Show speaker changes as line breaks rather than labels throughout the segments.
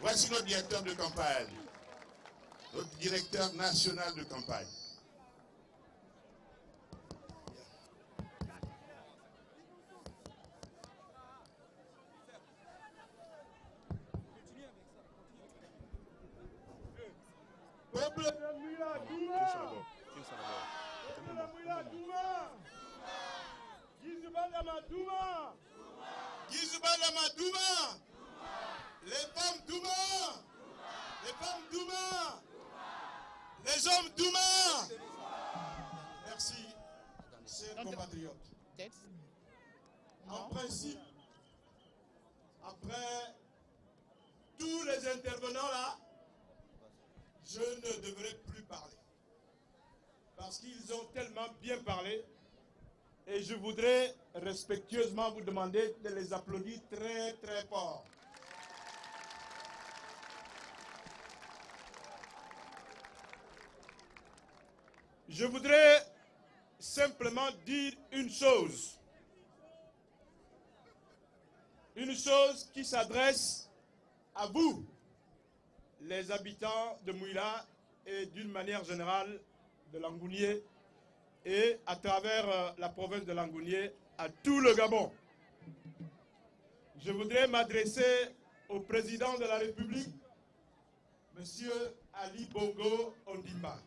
Voici notre directeur de campagne, notre directeur national de campagne.
Peuple de Mouila Douma! Guizouba Douma! Les femmes Douma! Les femmes Douma! Les hommes Douma! Merci, chers compatriotes. En principe, après tous les intervenants là, je ne devrais plus parler. Parce qu'ils ont tellement bien parlé. Et je voudrais respectueusement vous demander de les applaudir très très fort. Je voudrais simplement dire une chose. Une chose qui s'adresse à vous, les habitants de Mouila et d'une manière générale de Langounié et à travers la province de Langounié à tout le Gabon. Je voudrais m'adresser au président de la République, M. Ali Bongo Ondimba.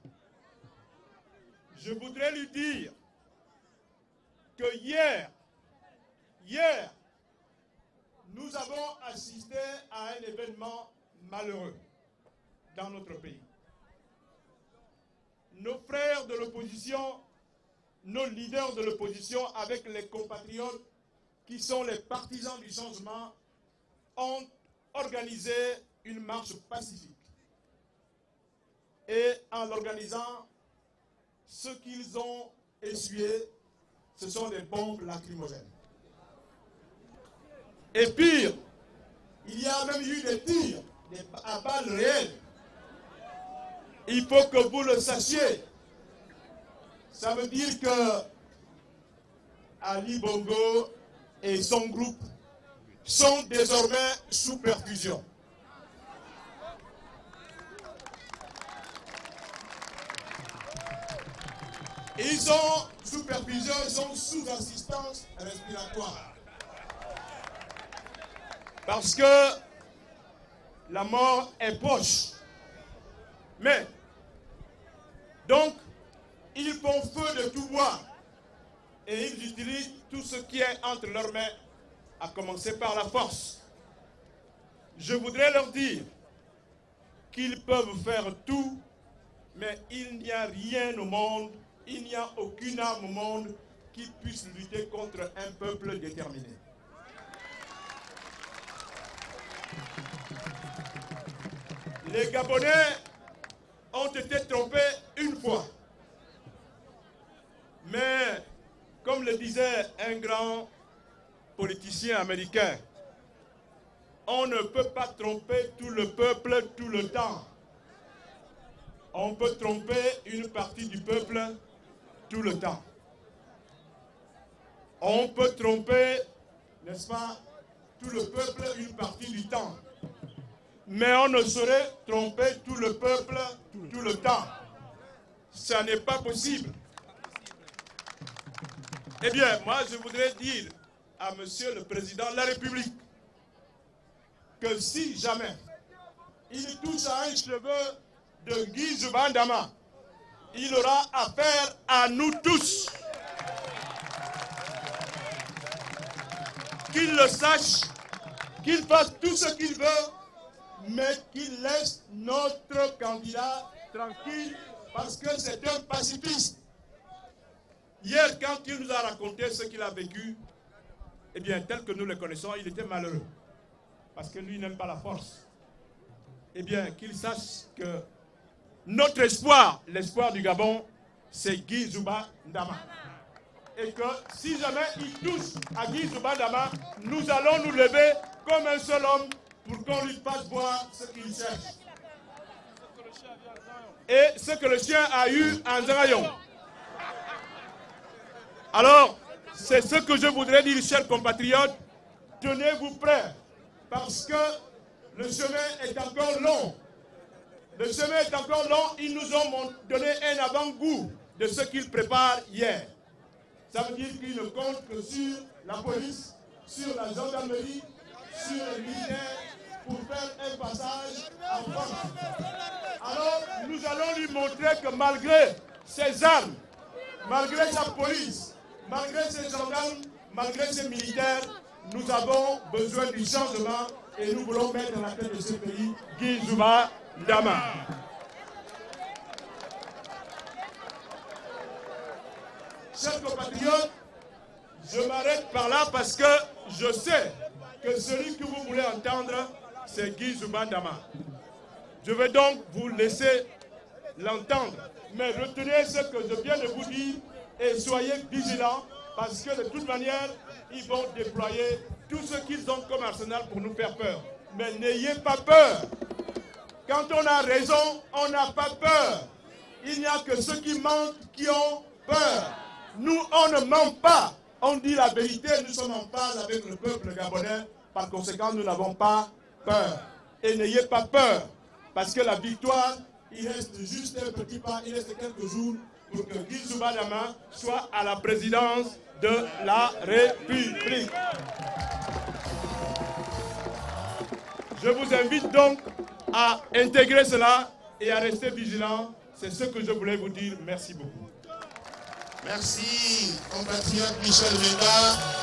Je voudrais lui dire que hier, nous avons assisté à un événement malheureux dans notre pays. Nos frères de l'opposition, nos leaders de l'opposition avec les compatriotes qui sont les partisans du changement ont organisé une marche pacifique. Et en l'organisant, ce qu'ils ont essuyé, ce sont des bombes lacrymogènes. Et pire, il y a même eu des tirs à balles réelles. Il faut que vous le sachiez. Ça veut dire que Ali Bongo et son groupe sont désormais sous perfusion. Ils sont sous perfusion, ils sont sous assistance respiratoire. Parce que la mort est proche. Mais, donc, ils font feu de tout bois et ils utilisent tout ce qui est entre leurs mains, à commencer par la force. Je voudrais leur dire qu'ils peuvent faire tout, mais il n'y a rien au monde, il n'y a aucune arme au monde qui puisse lutter contre un peuple déterminé. Les Gabonais ont été trompés une fois. Mais, comme le disait un grand politicien américain, on ne peut pas tromper tout le peuple tout le temps. On peut tromper une partie du peuple tout le temps. On peut tromper, n'est-ce pas, tout le peuple une partie du temps. Mais on ne saurait tromper tout le peuple tout le temps. Ça n'est pas possible. Eh bien, moi, je voudrais dire à Monsieur le Président de la République que si jamais il touche à un cheveu de Guizouba Ndama, il aura affaire à nous tous. Qu'il le sache, qu'il fasse tout ce qu'il veut, mais qu'il laisse notre candidat tranquille parce que c'est un pacifiste. Hier, quand il nous a raconté ce qu'il a vécu, eh bien, tel que nous le connaissons, il était malheureux. Parce que lui n'aime pas la force. Eh bien, qu'il sache que notre espoir, l'espoir du Gabon, c'est Guizouba Ndama. Et que si jamais il touche à Guizouba Ndama, nous allons nous lever comme un seul homme pour qu'on lui fasse voir ce qu'il cherche. Et ce que le chien a eu en Zarayon. Alors, c'est ce que je voudrais dire, chers compatriotes. Tenez-vous prêts, parce que le chemin est encore long. Le chemin est encore long. Ils nous ont donné un avant-goût de ce qu'ils préparent hier. Ça veut dire qu'ils ne comptent que sur la police, sur la gendarmerie, sur les militaires pour faire un passage en force. Alors, nous allons lui montrer que malgré ses armes, malgré sa police, malgré ses gendarmes, malgré ses militaires, nous avons besoin du changement et nous voulons mettre à la tête de ce pays Guy Zouba Ndama. Chers compatriotes, je m'arrête par là parce que je sais que celui que vous voulez entendre, c'est Guy Zouba Ndama. Je vais donc vous laisser l'entendre. Mais retenez ce que je viens de vous dire et soyez vigilants parce que de toute manière, ils vont déployer tout ce qu'ils ont comme arsenal pour nous faire peur. Mais n'ayez pas peur. Quand on a raison, on n'a pas peur. Il n'y a que ceux qui mentent qui ont peur. Nous, on ne ment pas. On dit la vérité, nous sommes en phase avec le peuple gabonais. Par conséquent, nous n'avons pas peur. Et n'ayez pas peur. Parce que la victoire, il reste juste un petit pas, il reste quelques jours pour que Guy Zouba Ndama soit à la présidence de la République. Je vous invite donc à intégrer cela et à rester vigilant. C'est ce que je voulais vous dire. Merci beaucoup.
Merci, compatriote Michel Menga.